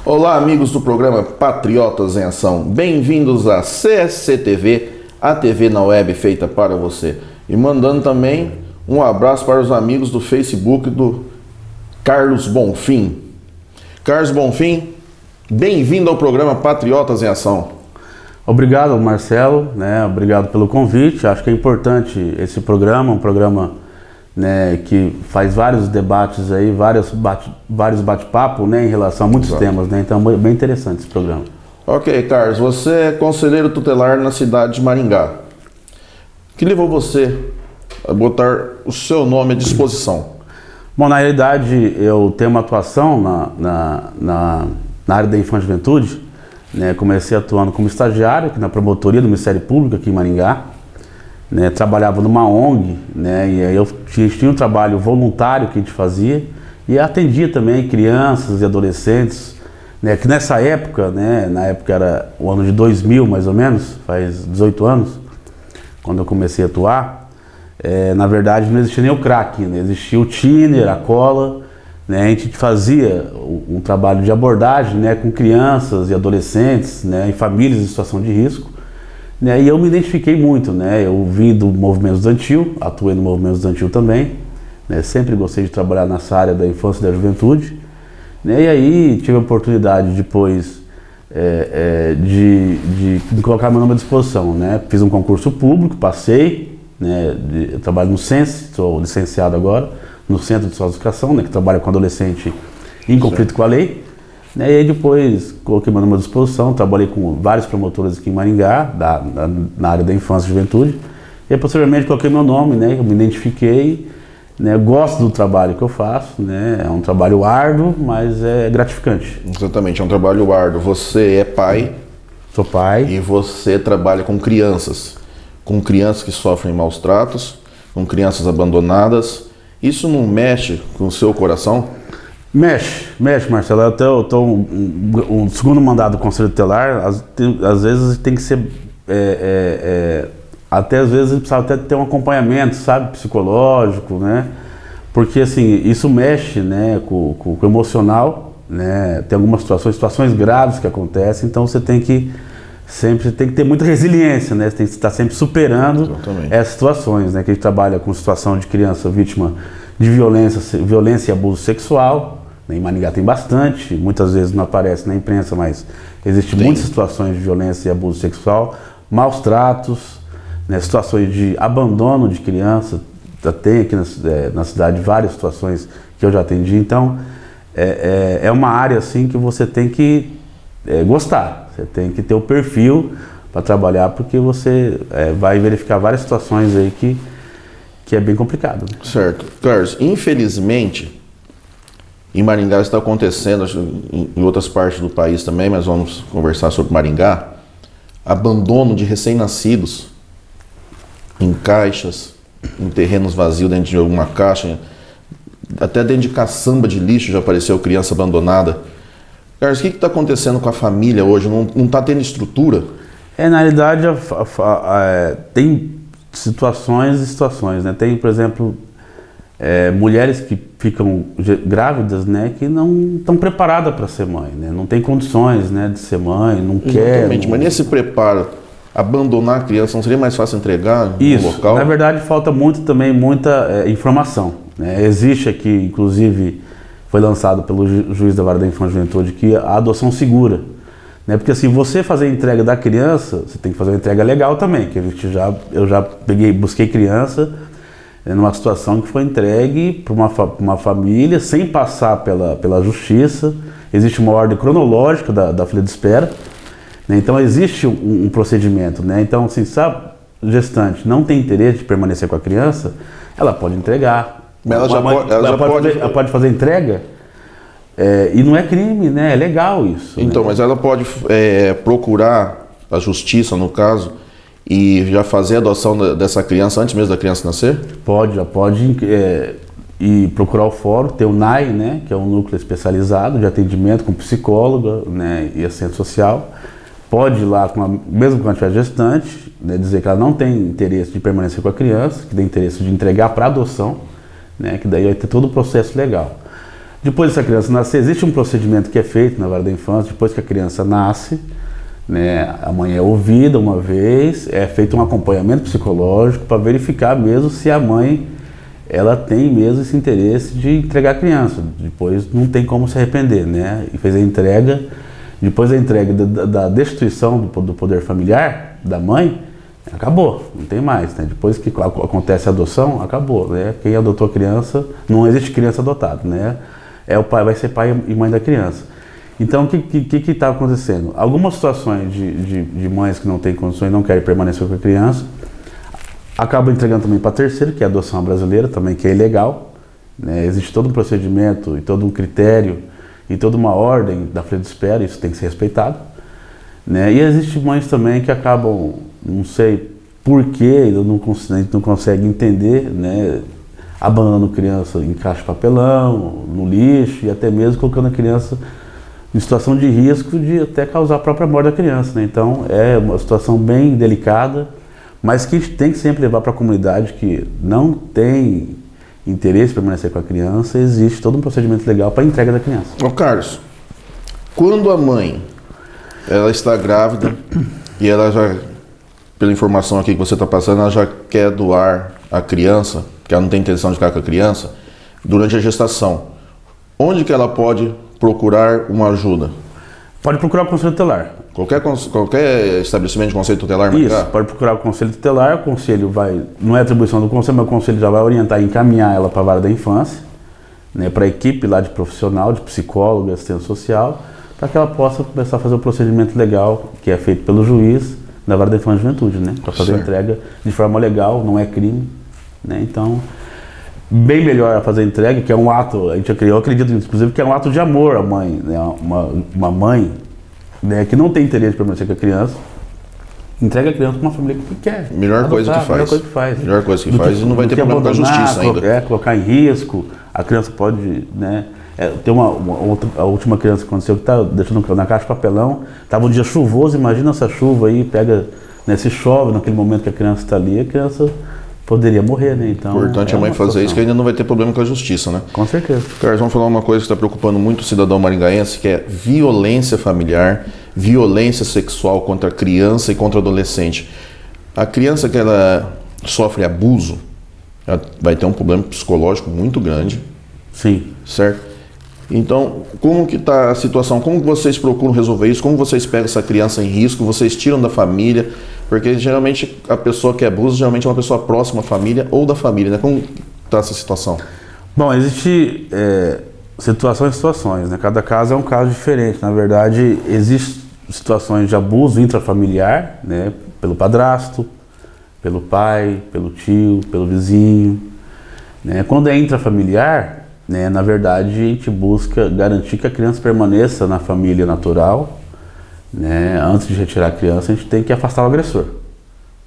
Olá, amigos do programa Patriotas em Ação. Bem-vindos à CSC TV, a TV na web feita para você. E mandando também um abraço para os amigos do Facebook do Carlos Bonfim. Carlos Bonfim, bem-vindo ao programa Patriotas em Ação. Obrigado, Marcelo, obrigado pelo convite. Acho que é importante esse programa, um programa que faz vários debates aí, vários bate-papos em relação a muitos temas, então é bem interessante esse programa. Ok, Carlos, você é conselheiro tutelar na cidade de Maringá. O que levou você a botar o seu nome à disposição? Bom, na realidade eu tenho uma atuação na área da infância e juventude. Comecei atuando como estagiário aqui na promotoria do Ministério Público aqui em Maringá. Trabalhava numa ONG, e aí eu tinha um trabalho voluntário que a gente fazia e atendia também crianças e adolescentes, que nessa época, na época era o ano de 2000 mais ou menos, faz 18 anos, quando eu comecei a atuar, na verdade não existia nem o crack, existia o thinner, a cola, a gente fazia um trabalho de abordagem com crianças e adolescentes, e famílias em situação de risco. E eu me identifiquei muito, eu vim do movimento estudantil, atuei no movimento estudantil também, sempre gostei de trabalhar nessa área da infância e da juventude, e aí tive a oportunidade depois de me colocar meu nome à disposição, fiz um concurso público, passei, eu trabalho no SENSE, sou licenciado agora, no Centro de Socioeducação, que trabalha com adolescente em conflito com a lei. E aí depois coloquei meu nome à disposição, trabalhei com vários promotores aqui em Maringá, na área da infância e juventude. E aí, posteriormente coloquei meu nome, eu me identifiquei, gosto do trabalho que eu faço, é um trabalho árduo, mas é gratificante. Exatamente, é um trabalho árduo. Você é pai. Sou pai. E você trabalha com crianças que sofrem maus tratos, com crianças abandonadas. Isso não mexe com o seu coração? Mexe, Marcelo. Eu estou um segundo mandato do Conselho Tutelar, às vezes tem que ser, até às vezes precisa até ter um acompanhamento, sabe, psicológico, porque assim, isso mexe, com o emocional, tem algumas situações graves que acontecem, então você tem que ter muita resiliência, você tem que estar sempre superando essas situações, que a gente trabalha com situação de criança vítima de violência e abuso sexual. Em Maringá tem bastante, muitas vezes não aparece na imprensa, mas existem muitas situações de violência e abuso sexual, maus tratos, situações de abandono de criança. Já tem aqui na cidade várias situações que eu já atendi, então é uma área assim que você tem que gostar, você tem que ter o perfil para trabalhar, porque você vai verificar várias situações aí que é bem complicado. Certo. Carlos, infelizmente, em Maringá está acontecendo, em outras partes do país também, mas vamos conversar sobre Maringá, abandono de recém-nascidos em caixas, em terrenos vazios dentro de alguma caixa, até dentro de caçamba de lixo já apareceu criança abandonada. Carlos, o que está acontecendo com a família hoje? Não está tendo estrutura? Na realidade, tem situações e situações, Tem, por exemplo, mulheres que ficam grávidas, que não estão preparadas para ser mãe, não tem condições, de ser mãe, não quer. Exatamente, mas nesse preparo, abandonar a criança, não seria mais fácil entregar no local? Na verdade, falta muita informação, Existe aqui, inclusive, foi lançado pelo juiz da Vara da Infância e Juventude, que a adoção segura, porque assim, você fazer a entrega da criança, você tem que fazer uma entrega legal também, que eu já busquei criança numa situação que foi entregue para uma família sem passar pela justiça. Existe uma ordem cronológica da fila de espera, então existe um procedimento, Então, assim, se a gestante não tem interesse de permanecer com a criança, ela pode entregar. Ela pode fazer entrega, e não é crime, é legal isso. Então, mas ela pode procurar a justiça, no caso, e já fazer a adoção dessa criança antes mesmo da criança nascer? Já pode ir procurar o fórum, ter o NAI, que é um núcleo especializado de atendimento com psicóloga, e assistente social. Pode ir lá, mesmo quando estiver gestante, dizer que ela não tem interesse de permanecer com a criança, que tem interesse de entregar para adoção, que daí vai ter todo o processo legal. Depois dessa criança nascer, existe um procedimento que é feito na vara da infância, depois que a criança nasce, né, a mãe é ouvida uma vez, é feito um acompanhamento psicológico para verificar mesmo se a mãe ela tem mesmo esse interesse de entregar a criança. Depois não tem como se arrepender, né? E fez a entrega, depois da entrega da destituição do poder familiar da mãe, acabou, não tem mais, né? Depois que acontece a adoção, acabou, né? Quem adotou a criança, não existe criança adotada, né? É o pai, vai ser pai e mãe da criança. Então, o que está acontecendo? Algumas situações de mães que não têm condições, não querem permanecer com a criança, acabam entregando também para terceiro, que é a adoção brasileira, também que é ilegal, né? Existe todo um procedimento e todo um critério e toda uma ordem da fila de espera, isso tem que ser respeitado, né? E existem mães também que acabam, não sei porquê, não consegue entender, né? Abandonando criança em caixa de papelão, no lixo e até mesmo colocando a criança em situação de risco de até causar a própria morte da criança, né? Então é uma situação bem delicada, mas que a gente tem que sempre levar para a comunidade que não tem interesse em permanecer com a criança, existe todo um procedimento legal para a entrega da criança. Ô Carlos, quando a mãe ela está grávida e ela já, pela informação aqui que você está passando, ela já quer doar a criança, que ela não tem intenção de ficar com a criança, durante a gestação, onde que ela pode procurar uma ajuda? Pode procurar o Conselho Tutelar. Qualquer estabelecimento de Conselho Tutelar, Maringá? Isso, pode procurar o Conselho Tutelar, o Conselho vai, não é atribuição do Conselho, mas o Conselho já vai orientar e encaminhar ela para a vara da infância, né, para a equipe lá de profissional, de psicólogo, assistente social, para que ela possa começar a fazer o procedimento legal que é feito pelo juiz da vara da infância e juventude, né, para fazer a entrega de forma legal, não é crime, né, então bem melhor fazer a entrega, que é um ato, eu acredito inclusive que é um ato de amor à mãe, né, uma mãe, né, que não tem interesse em permanecer com a criança, entrega a criança para uma família que quer. Melhor coisa que faz. Melhor coisa que faz. Melhor coisa que faz e não vai ter problema com a justiça ainda. Colocar em risco, a criança pode, né? Tem a última criança que aconteceu que está deixando na caixa de papelão, estava um dia chuvoso, imagina essa chuva aí, pega, né, se chove naquele momento que a criança está ali, a criança poderia morrer, né? Então, importante a mãe fazer isso, que ainda não vai ter problema com a justiça, né? Com certeza. Carlos, vamos falar uma coisa que está preocupando muito o cidadão maringaense, que é violência familiar, violência sexual contra a criança e contra o adolescente. A criança que ela sofre abuso, ela vai ter um problema psicológico muito grande. Sim. Certo? Então, como que está a situação? Como vocês procuram resolver isso? Como vocês pegam essa criança em risco? Vocês tiram da família? Porque geralmente a pessoa que abusa geralmente é uma pessoa próxima à família ou da família, né? Como está essa situação? Bom, existe situações, né? Cada caso é um caso diferente. Na verdade, existem situações de abuso intrafamiliar, né? Pelo padrasto, pelo pai, pelo tio, pelo vizinho, né? Quando é intrafamiliar, né, na verdade, a gente busca garantir que a criança permaneça na família natural, né? Antes de retirar a criança, a gente tem que afastar o agressor,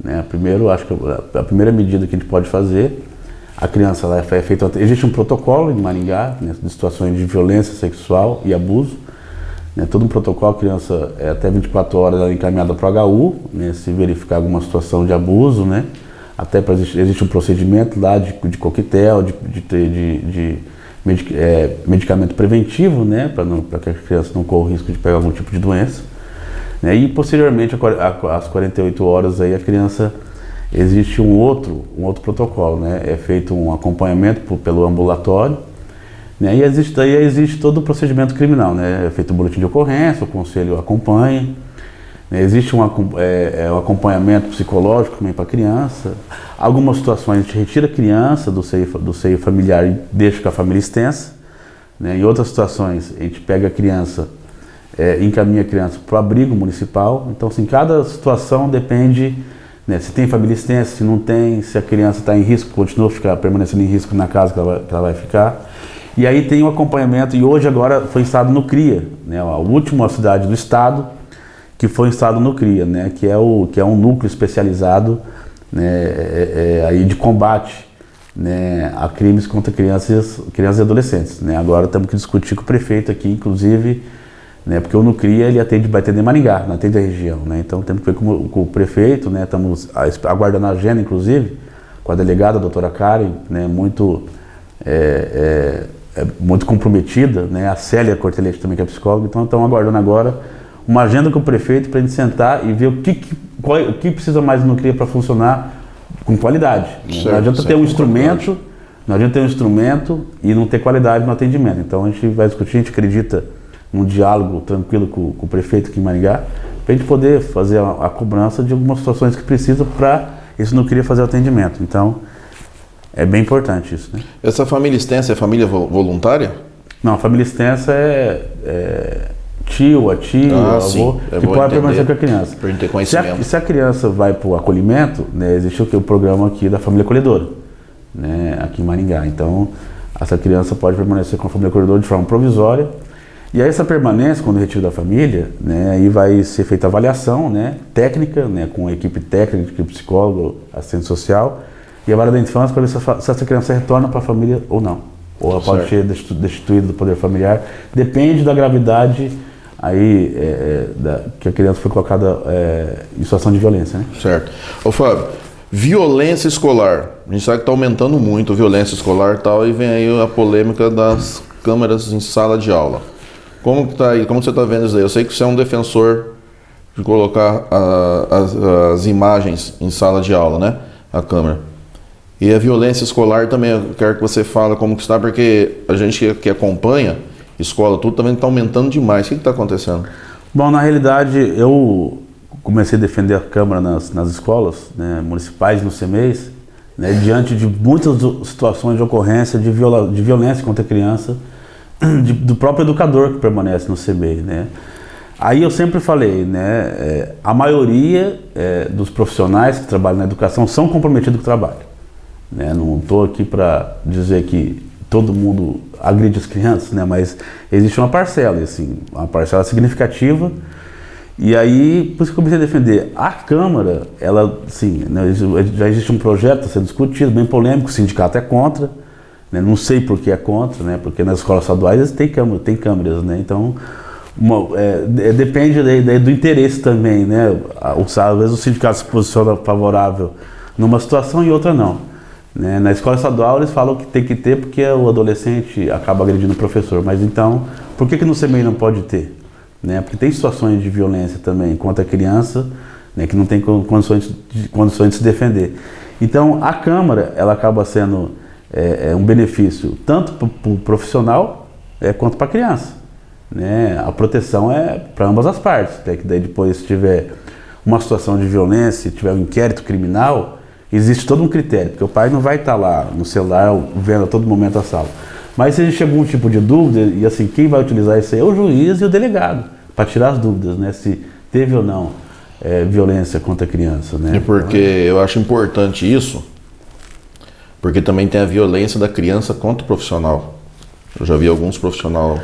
né? Primeiro, acho que a primeira medida que a gente pode fazer, a criança ela é feita, existe um protocolo em Maringá, né, de situações de violência sexual e abuso, né? Todo um protocolo, a criança até 24 horas ela é encaminhada para o HU, né, se verificar alguma situação de abuso, né? Até existe um procedimento lá de coquetel, de medicamento preventivo, né, para que a criança não corra o risco de pegar algum tipo de doença, né, e posteriormente às 48 horas aí a criança existe um outro protocolo, né, é feito um acompanhamento pelo ambulatório, né, e existe todo o procedimento criminal, né, é feito um boletim de ocorrência, o conselho acompanha, né, existe um acompanhamento psicológico também para a criança. Algumas situações a gente retira a criança do seio familiar e deixa com a família extensa, né? Em outras situações a gente pega a criança, encaminha a criança para o abrigo municipal. Então, assim, cada situação depende, né, se tem família extensa, se não tem, se a criança está em risco, continua permanecendo em risco na casa que ela vai ficar. E aí tem o acompanhamento, e hoje agora foi instalado no CRIA, né, a última cidade do estado que foi instalado no CRIA, né, que é um núcleo especializado, né, aí de combate, né, a crimes contra crianças e adolescentes, né. Agora temos que discutir com o prefeito aqui, inclusive, né, porque o NUCRIA ele vai atender Maringá, não atende a região, né, então temos que ver com o prefeito, né, estamos aguardando a agenda, inclusive, com a delegada, a doutora Karen, né, muito é muito comprometida, né? A Célia Cortelete também, que é psicóloga, então estão aguardando agora uma agenda com o prefeito para a gente sentar e ver o que precisa mais no CRIA para funcionar com qualidade. Né? Não adianta ter um instrumento, e não ter qualidade no atendimento. Então a gente vai discutir, a gente acredita num diálogo tranquilo com o prefeito aqui em Maringá, para a gente poder fazer a cobrança de algumas situações que precisa para isso não queria fazer o atendimento. Então é bem importante isso. Né? Essa família extensa é família voluntária? Não, a família extensa é tio, a tia, avô, que pode permanecer com a criança. Para a gente ter conhecimento. Se a criança vai para o acolhimento, né, existe o programa aqui da família acolhedora, né, aqui em Maringá. Então, essa criança pode permanecer com a família acolhedora de forma provisória. E aí essa permanência, quando retiro da família, né, aí vai ser feita avaliação, né, técnica, né, com a equipe técnica, equipe psicólogo, assistente social, e a vara da infância para ver se essa criança retorna para a família ou não. Ou ela pode ser destituída do poder familiar. Depende da gravidade aí que a criança foi colocada em situação de violência, né? Certo. Ô Fábio, violência escolar. A gente sabe que está aumentando muito a violência escolar e tal, e vem aí a polêmica das câmeras em sala de aula. Como que tá aí? Como você está vendo isso aí? Eu sei que você é um defensor de colocar as imagens em sala de aula, né? A câmera. E a violência escolar também, eu quero que você fale como que está, porque a gente que acompanha escola, tudo também está aumentando demais. O que está acontecendo? Bom, na realidade, eu comecei a defender a Câmara nas escolas, né, municipais, no CEMEIs, né, diante de muitas situações de ocorrência de violência contra a criança, do próprio educador que permanece no CEMEI, né. Aí eu sempre falei, né, a maioria dos profissionais que trabalham na educação são comprometidos com o trabalho. Né, não estou aqui para dizer que todo mundo agride as crianças, né? Mas existe uma parcela, assim, uma parcela significativa. E aí, por isso que eu comecei a defender. A Câmara, ela, sim, né, já existe um projeto a ser discutido, bem polêmico, o sindicato é contra, né? Não sei por que é contra, né? Porque nas escolas estaduais tem câmeras, né? Então, depende do interesse também, né? Às vezes o sindicato se posiciona favorável numa situação e outra não. Né? Na escola estadual eles falam que tem que ter porque o adolescente acaba agredindo o professor, mas então, por que no CEMEI não pode ter? Né? Porque tem situações de violência também contra a criança, né, que não tem condições de se defender. Então a Câmara, ela acaba sendo um benefício tanto para o profissional quanto para a criança. Né? A proteção é para ambas as partes, até que daí depois se tiver uma situação de violência, se tiver um inquérito criminal, existe todo um critério, porque o pai não vai estar lá no celular vendo a todo momento a sala. Mas se existe algum tipo de dúvida, e assim, quem vai utilizar isso aí é o juiz e o delegado, para tirar as dúvidas, né? Se teve ou não violência contra a criança, né? É porque eu acho importante isso, porque também tem a violência da criança contra o profissional. Eu já vi alguns profissionais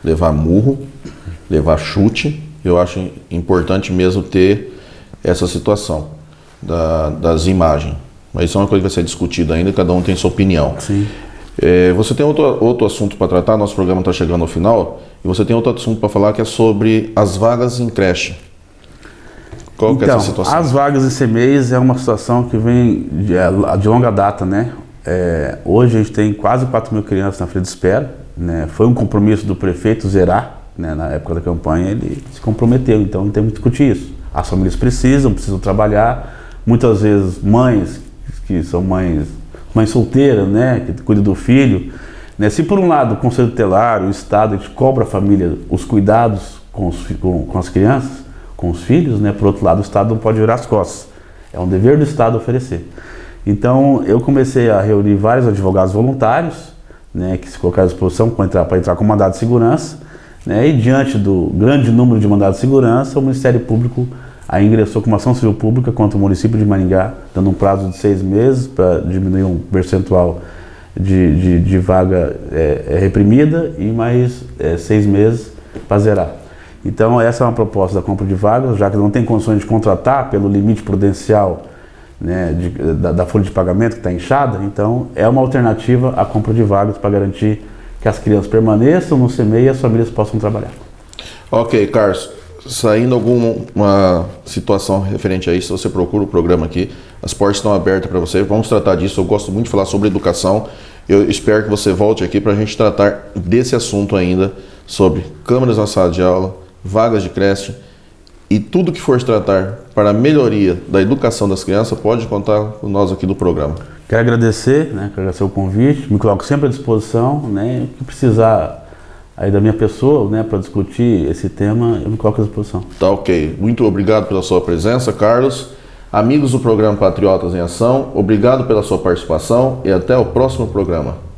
levar murro, levar chute. Eu acho importante mesmo ter essa situação das imagens. Mas isso é uma coisa que vai ser discutida ainda, cada um tem sua opinião. Sim. Você tem outro assunto para tratar, nosso programa está chegando ao final, e você tem outro assunto para falar que é sobre as vagas em creche. Qual que é essa situação? As vagas em CEMEIs é uma situação que vem de longa data, né? Hoje a gente tem quase 4 mil crianças na fila de espera, né? Foi um compromisso do prefeito zerar, né? Na época da campanha ele se comprometeu, então temos que discutir isso. As famílias precisam trabalhar. Muitas vezes mães que são mães solteiras, né, que cuidam do filho, né, se por um lado o Conselho Tutelar, o Estado, a gente cobra a família os cuidados com as crianças, com os filhos, né, por outro lado o Estado não pode virar as costas, é um dever do Estado oferecer. Então eu comecei a reunir vários advogados voluntários, né, que se colocaram à disposição para entrar com mandado de segurança, né, e diante do grande número de mandados de segurança, o Ministério Público aí ingressou com uma ação civil pública contra o município de Maringá, dando um prazo de 6 meses para diminuir um percentual de vaga reprimida e mais 6 meses para zerar. Então essa é uma proposta da compra de vagas, já que não tem condições de contratar pelo limite prudencial, né, da folha de pagamento que está inchada, então é uma alternativa à compra de vagas para garantir que as crianças permaneçam no CEMEI e as famílias possam trabalhar. Ok, Carlos. Saindo alguma situação referente a isso, você procura o programa aqui, as portas estão abertas para você, vamos tratar disso. Eu gosto muito de falar sobre educação, Eu espero que você volte aqui para a gente tratar desse assunto ainda, sobre câmeras na sala de aula, vagas de creche e tudo que for tratar para a melhoria da educação das crianças, pode contar com nós aqui do programa. Quero agradecer, né? Quero agradecer o convite, me coloco sempre à disposição, né? O que precisar aí da minha pessoa, né, para discutir esse tema, eu me coloco à disposição. Tá ok. Muito obrigado pela sua presença, Carlos. Amigos do programa Patriotas em Ação, obrigado pela sua participação e até o próximo programa.